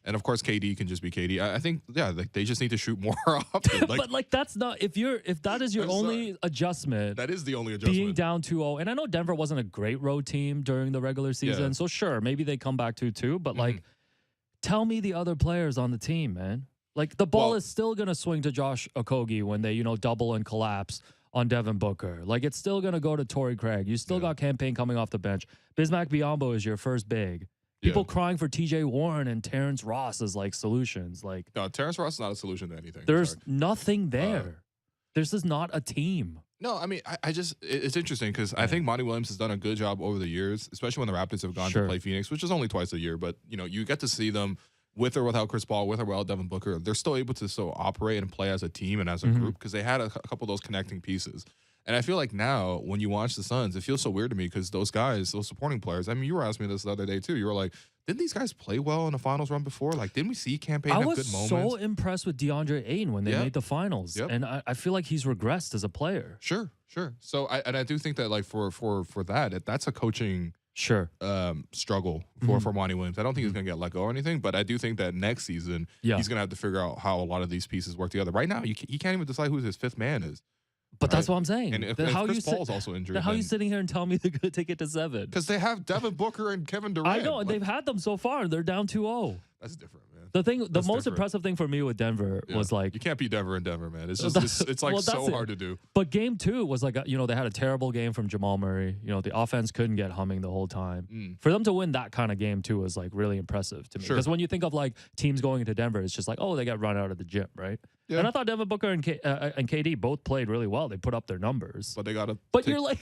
And of course, KD can just be KD. I think, they just need to shoot more often. But that's not if that is your only adjustment. That is the only adjustment. Being down 2-0, and I know Denver wasn't a great road team during the regular season, so sure, maybe they come back 2-2. But tell me the other players on the team, man. Like the ball is still gonna swing to Josh Okogie when they double and collapse on Devin Booker. Like it's still gonna go to Torrey Craig. You still got Campaign coming off the bench. Bismack Biyombo is your first big. People crying for TJ Warren and Terrence Ross as like solutions. Like no, Terrence Ross is not a solution to anything. There's nothing there. There's just not a team. No, I mean, it's interesting because I think Monty Williams has done a good job over the years, especially when the Raptors have gone to play Phoenix, which is only twice a year. But you get to see them with or without Chris Paul, with or without Devin Booker. They're still able to still operate and play as a team and as a group because they had a couple of those connecting pieces. And I feel like now when you watch the Suns, it feels so weird to me because those guys, those supporting players, I mean, you were asking me this the other day too. You were like, didn't these guys play well in the finals run before? Like, didn't we see Campaign have good moments? I was so impressed with DeAndre Ayton when they made the finals. And I feel like he's regressed as a player. Sure. So I do think that like for that, that's a coaching struggle for Monty Williams. I don't think he's going to get let go or anything, but I do think that next season he's going to have to figure out how a lot of these pieces work together. Right now, he can't even decide who his fifth man is. But that's what I'm saying. And if Chris Paul's also injured, how are you sitting here and telling me they're going to take it to 7? Because they have Devin Booker and Kevin Durant. I know, and they've had them so far. They're down 2-0. That's different, man. The most impressive thing for me with Denver was like you can't beat Denver in Denver, man. It's just it's like so hard to do. But game 2 was like they had a terrible game from Jamal Murray. The offense couldn't get humming the whole time. For them to win that kind of game too was like really impressive to me. Because when you think of like teams going into Denver, it's just like they got run out of the gym, right? Yeah. And I thought Devin Booker and KD both played really well. They put up their numbers. But they got to. But you're like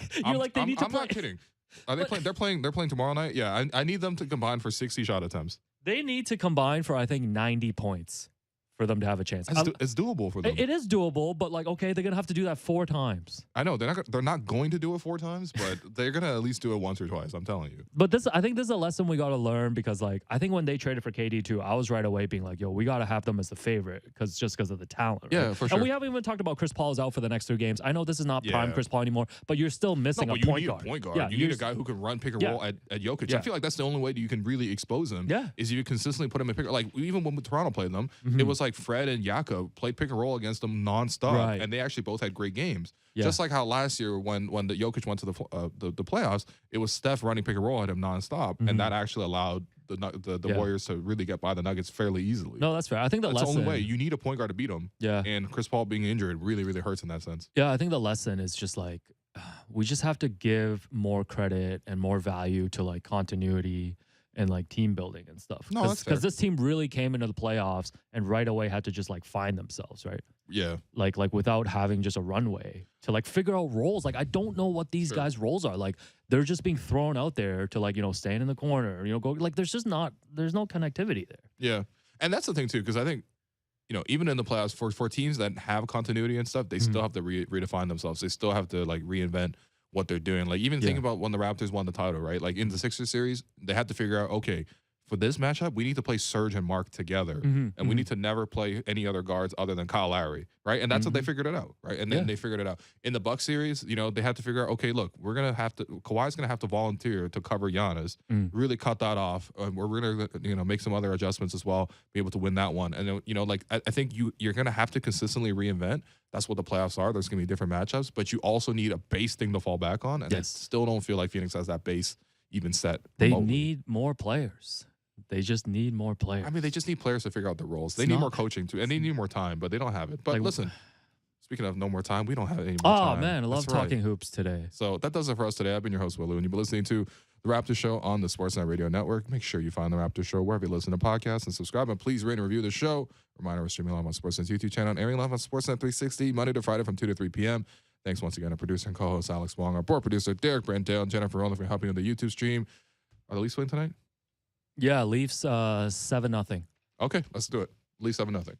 they need to play. I'm not kidding. Are they playing? They're playing tomorrow night. Yeah, I need them to combine for 60 shot attempts. They need to combine for, I think, 90 points for them to have a chance. It's doable for them. It is doable, but like, okay, they're gonna have to do that 4 times. I know they're not going to do it 4 times, but they're gonna at least do it once or twice. I'm telling you. But I think this is a lesson we got to learn because, like, I think when they traded for KD too, I was right away being like, "Yo, we got to have them as the favorite because of the talent." Right? Yeah, for sure. And we haven't even talked about Chris Paul is out for the next 3 games. I know this is not prime Chris Paul anymore, but you're still missing a point guard. A point guard. Yeah, you need a guy who can run pick and roll at Jokic. Yeah. I feel like that's the only way that you can really expose him. Yeah, is if you consistently put him in pick. Like even when Toronto played them, it was like Fred and Jakob played pick and roll against them nonstop, and they actually both had great games. Yeah. Just like how last year when the Jokic went to the playoffs, it was Steph running pick and roll at him nonstop, and that actually allowed the Warriors to really get by the Nuggets fairly easily. No, that's fair. I think that's the only way. You need a point guard to beat them. Yeah, and Chris Paul being injured really, really hurts in that sense. Yeah, I think the lesson is just like we just have to give more credit and more value to like continuity and like team building and stuff. No, that's fair. Because this team really came into the playoffs and right away had to just like find themselves, right? Yeah. Like without having just a runway to like figure out roles. Like I don't know what these guys' roles are. Like they're just being thrown out there to like, stand in the corner, go like there's no connectivity there. Yeah. And that's the thing too, because I think, even in the playoffs for teams that have continuity and stuff, they still have to redefine themselves. They still have to like reinvent what they're doing. Like even think about when the Raptors won the title, right? Like in the Sixers series, they had to figure out, okay, for this matchup, we need to play Serge and Mark together. And we need to never play any other guards other than Kyle Lowry, right? And that's what they figured it out, right? And then they figured it out. In the Bucks series, they had to figure out, okay, look, Kawhi's going to have to volunteer to cover Giannis, really cut that off. We're going to, make some other adjustments as well, be able to win that one. And, I think you're going to have to consistently reinvent. That's what the playoffs are. There's going to be different matchups, but you also need a base thing to fall back on. And I still don't feel like Phoenix has that base even set. They need more players. They just need more players. I mean, they just need players to figure out the roles. They need more coaching too, and they need more time, but they don't have it. But like, listen, speaking of no more time, we don't have any more time. Oh, man, I love talking hoops today. So that does it for us today. I've been your host, Willu, and you've been listening to The Raptors Show on the Sportsnet Radio Network. Make sure you find The Raptors Show wherever you listen to podcasts and subscribe. And please rate and review the show. Reminder, we're streaming live on Sportsnet's YouTube channel and airing live on Sportsnet 360, Monday to Friday from 2 to 3 p.m. Thanks once again to producer and co-host Alex Wong, our board producer Derek Brandale, and Jennifer Roland for helping with the YouTube stream. Are the Leafs winning tonight? Yeah, Leafs 7-0. Okay, let's do it. Leafs 7-0.